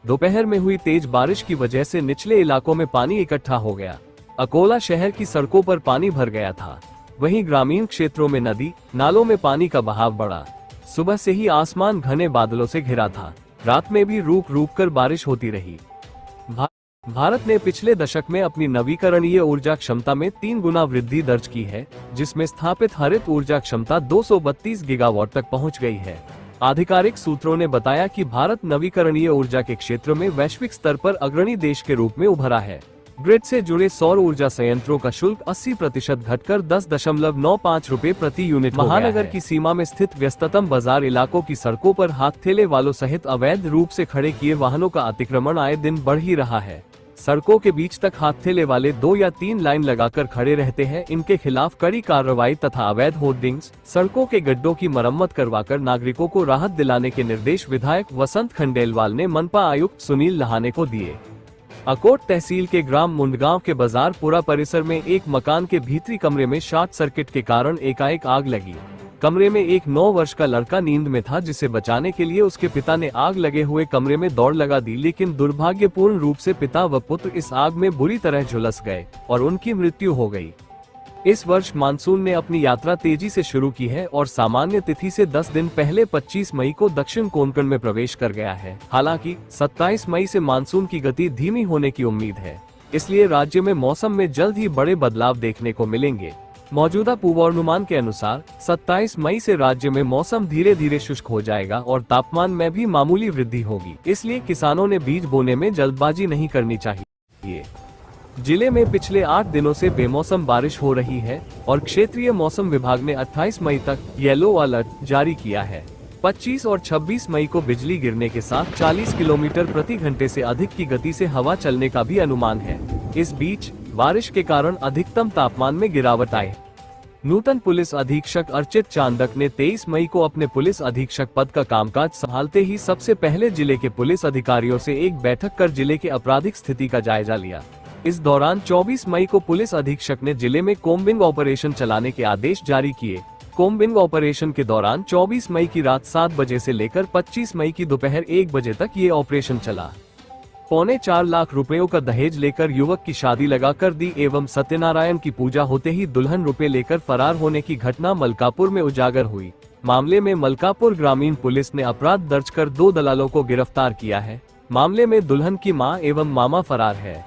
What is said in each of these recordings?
दोपहर में हुई तेज बारिश की वजह से निचले इलाकों में पानी इकट्ठा हो गया। अकोला शहर की सड़कों पर पानी भर गया था। वहीं ग्रामीण क्षेत्रों में नदी नालों में पानी का बहाव बढ़ा। सुबह से ही आसमान घने बादलों से घिरा था। रात में भी रुक रुक कर बारिश होती रही। भारत ने पिछले दशक में अपनी नवीकरणीय ऊर्जा क्षमता में 3 गुना वृद्धि दर्ज की है, जिसमें स्थापित हरित ऊर्जा क्षमता 232 गीगावाट तक पहुंच गई है। आधिकारिक सूत्रों ने बताया कि भारत नवीकरणीय ऊर्जा के क्षेत्र में वैश्विक स्तर पर अग्रणी देश के रूप में उभरा है। ग्रिड से जुड़े सौर ऊर्जा संयंत्रों का शुल्क 80% घटकर 10.95 रुपए प्रति यूनिट महानगर की सीमा में स्थित व्यस्ततम बाजार इलाकों की सड़कों पर हाथठेले वालों सहित अवैध रूप से खड़े किए वाहनों का अतिक्रमण आए दिन बढ़ ही रहा है। सड़कों के बीच तक हाथठेले वाले 2 या 3 लाइन लगाकर खड़े रहते हैं। इनके खिलाफ कड़ी कार्रवाई तथा अवैध होर्डिंग्स, सड़कों के गड्ढों की मरम्मत करवाकर नागरिकों को राहत दिलाने के निर्देश विधायक वसंत खंडेलवाल ने मनपा आयुक्त सुनील लहाने को दिए। अकोट तहसील के ग्राम मुंडगांव के बाजारपुरा परिसर में एक मकान के भीतरी कमरे में शॉर्ट सर्किट के कारण एकाएक आग लगी। कमरे में एक 9 वर्ष का लड़का नींद में था, जिसे बचाने के लिए उसके पिता ने आग लगे हुए कमरे में दौड़ लगा दी, लेकिन दुर्भाग्यपूर्ण रूप से पिता व पुत्र इस आग में बुरी तरह झुलस गए और उनकी मृत्यु हो गई। इस वर्ष मानसून ने अपनी यात्रा तेजी से शुरू की है और सामान्य तिथि से 10 दिन पहले 25 मई को दक्षिण कोंकण में प्रवेश कर गया है। हालांकि 27 मई से मानसून की गति धीमी होने की उम्मीद है, इसलिए राज्य में मौसम में जल्द ही बड़े बदलाव देखने को मिलेंगे। मौजूदा पूर्वानुमान के अनुसार 27 मई से राज्य में मौसम धीरे धीरे शुष्क हो जाएगा और तापमान में भी मामूली वृद्धि होगी, इसलिए किसानों ने बीज बोने में जल्दबाजी नहीं करनी चाहिए। जिले में पिछले 8 दिनों से बेमौसम बारिश हो रही है और क्षेत्रीय मौसम विभाग ने 28 मई तक येलो अलर्ट जारी किया है। 25 और 26 मई को बिजली गिरने के साथ 40 किलोमीटर प्रति घंटे से अधिक की गति से हवा चलने का भी अनुमान है। इस बीच बारिश के कारण अधिकतम तापमान में गिरावट आई। नूतन पुलिस अधीक्षक अर्चित चांदक ने 23 मई को अपने पुलिस अधीक्षक पद का कामकाज संभालते ही सबसे पहले जिले के पुलिस अधिकारियों से एक बैठक कर जिले के आपराधिक स्थिति का जायजा लिया। इस दौरान 24 मई को पुलिस अधीक्षक ने जिले में कोम्बिंग ऑपरेशन चलाने के आदेश जारी किए। कोम्बिंग ऑपरेशन के दौरान 24 मई की रात 7 बजे से लेकर 25 मई की दोपहर 1 बजे तक ये ऑपरेशन चला। 4.25 लाख रुपयों का दहेज लेकर युवक की शादी लगाकर दी एवं सत्यनारायण की पूजा होते ही दुल्हन रुपए लेकर फरार होने की घटना मलकापुर में उजागर हुई। मामले में मलकापुर ग्रामीण पुलिस ने अपराध दर्ज कर 2 दलालों को गिरफ्तार किया है। मामले में दुल्हन की मां एवं मामा फरार है।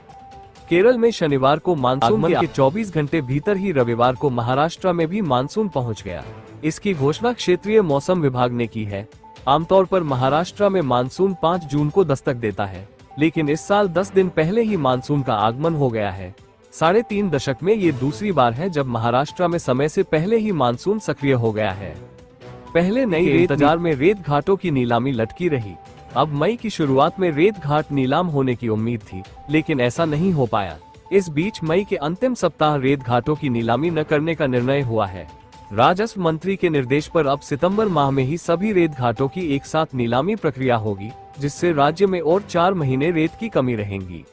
केरल में शनिवार को मानसून के 24 घंटे भीतर ही रविवार को महाराष्ट्र में भी मानसून पहुंच गया। इसकी घोषणा क्षेत्रीय मौसम विभाग ने की है। आमतौर पर महाराष्ट्र में मानसून 5 जून को दस्तक देता है, लेकिन इस साल 10 दिन पहले ही मानसून का आगमन हो गया है। 3.5 दशक में ये दूसरी बार है जब महाराष्ट्र में समय से पहले ही मानसून सक्रिय हो गया है। पहले नई रेत बाजार में रेत घाटों की नीलामी लटकी रही। अब मई की शुरुआत में रेत घाट नीलाम होने की उम्मीद थी, लेकिन ऐसा नहीं हो पाया। इस बीच मई के अंतिम सप्ताह रेत घाटों की नीलामी न करने का निर्णय हुआ है। राजस्व मंत्री के निर्देश पर अब सितंबर माह में ही सभी रेत घाटों की एक साथ नीलामी प्रक्रिया होगी, जिससे राज्य में और 4 महीने रेत की कमी रहेगी।